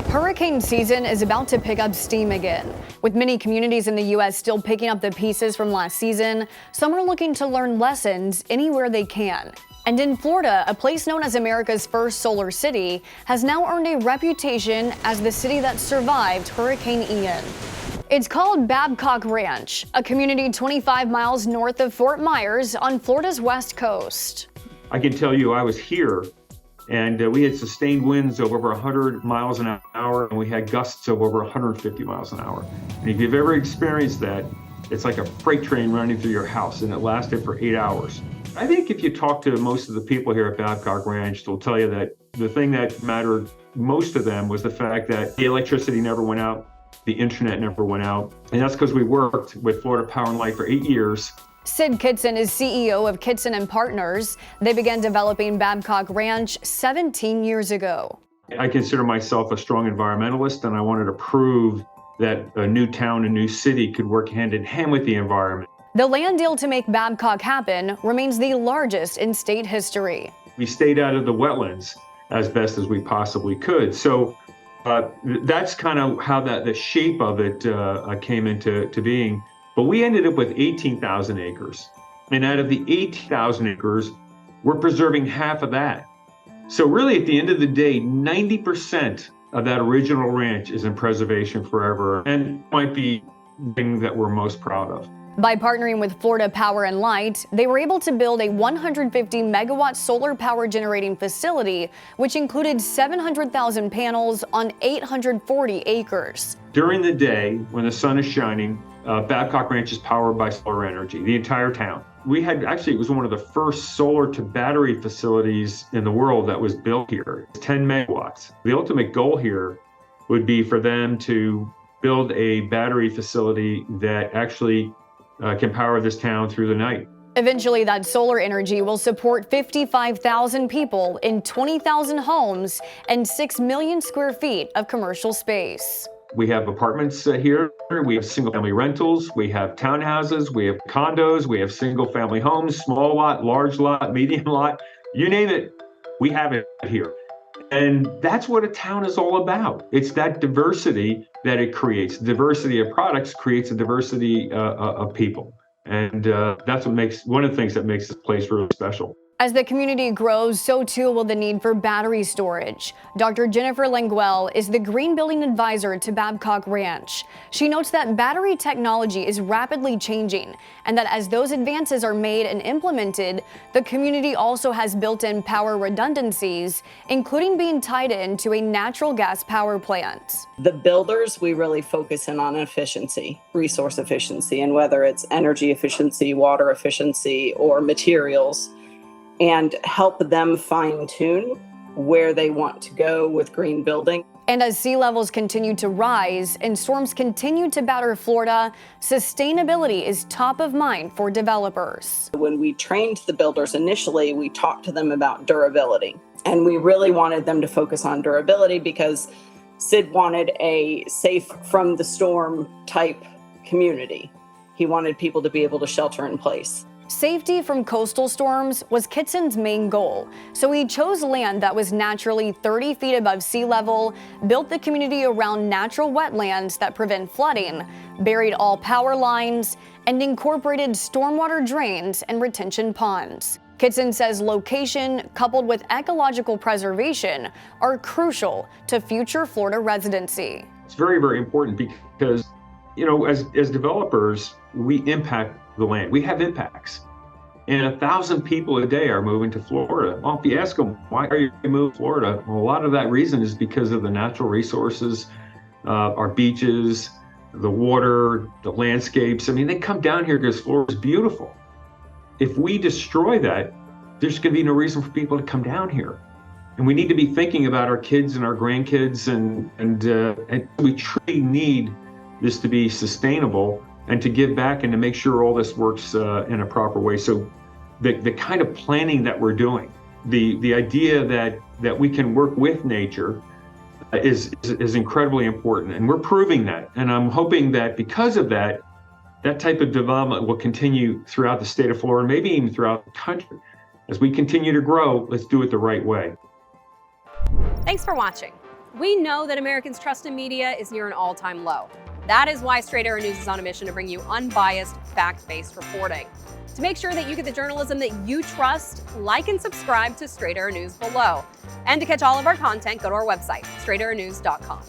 Hurricane season is about to pick up steam again. With many communities in the U.S. still picking up the pieces from last season, some are looking to learn lessons anywhere they can. And in Florida, a place known as America's first solar city has now earned a reputation as the city that survived Hurricane Ian. It's called Babcock Ranch, a community 25 miles north of Fort Myers on Florida's west coast. I can tell you I was here and we had sustained winds of over 100 miles an hour, and we had gusts of over 150 miles an hour. And if you've ever experienced that, it's like a freight train running through your house, and it lasted for 8 hours. I think if you talk to most of the people here at Babcock Ranch, they'll tell you that the thing that mattered most to them was the fact that the electricity never went out, the internet never went out, and that's because we worked with Florida Power and Light for 8 years. Sid Kidson is CEO of Kitson Partners. They began developing Babcock Ranch 17 years ago. I consider myself a strong environmentalist, and I wanted to prove that a new town, a new city could work hand in hand with the environment. The land deal to make Babcock happen remains the largest in state history. We stayed out of the wetlands as best as we possibly could. So that's kind of how the shape of it came into being. But we ended up with 18,000 acres. And out of the 18,000 acres, we're preserving half of that. So really, at the end of the day, 90% of that original ranch is in preservation forever, and might be the thing that we're most proud of. By partnering with Florida Power and Light, they were able to build a 150 megawatt solar power generating facility, which included 700,000 panels on 840 acres. During the day, when the sun is shining, Babcock Ranch is powered by solar energy, the entire town. It was one of the first solar to battery facilities in the world that was built here. It's 10 megawatts. The ultimate goal here would be for them to build a battery facility that actually can power this town through the night. Eventually, that solar energy will support 55,000 people in 20,000 homes and 6 million square feet of commercial space. We have apartments here, we have single-family rentals, we have townhouses, we have condos, we have single-family homes, small lot, large lot, medium lot, you name it, we have it here. And that's what a town is all about. It's that diversity that it creates. Diversity of products creates a diversity of people. And that's one of the things that makes this place really special. As the community grows, so too will the need for battery storage. Dr. Jennifer Languel is the Green Building Advisor to Babcock Ranch. She notes that battery technology is rapidly changing, and that as those advances are made and implemented, the community also has built-in power redundancies, including being tied into a natural gas power plant. The builders, we really focus in on efficiency, resource efficiency, and whether it's energy efficiency, water efficiency, or materials, and help them fine-tune where they want to go with green building. And as sea levels continue to rise and storms continue to batter Florida, sustainability is top of mind for developers. When we trained the builders initially, we talked to them about durability. And we really wanted them to focus on durability because Sid wanted a safe from the storm type community. He wanted people to be able to shelter in place. Safety from coastal storms was Kitson's main goal, so he chose land that was naturally 30 feet above sea level, built the community around natural wetlands that prevent flooding, buried all power lines, and incorporated stormwater drains and retention ponds. Kitson says location, coupled with ecological preservation, are crucial to future Florida residency. It's very, very important because, as developers, we impact the land. We have impacts. And 1,000 people a day are moving to Florida. Well, if you ask them, why are you moving to Florida? Well, a lot of that reason is because of the natural resources, our beaches, the water, the landscapes. I mean, they come down here because Florida is beautiful. If we destroy that, there's going to be no reason for people to come down here. And we need to be thinking about our kids and our grandkids, and we truly need this to be sustainable and to give back and to make sure all this works in a proper way. So the kind of planning that we're doing, the idea that we can work with nature is incredibly important. And we're proving that. And I'm hoping that because of that, that type of development will continue throughout the state of Florida, maybe even throughout the country. As we continue to grow, let's do it the right way. Thanks for watching. We know that Americans' trust in media is near an all-time low. That is why Straight Arrow News is on a mission to bring you unbiased, fact-based reporting. To make sure that you get the journalism that you trust, like and subscribe to Straight Arrow News below. And to catch all of our content, go to our website, straightarrownews.com.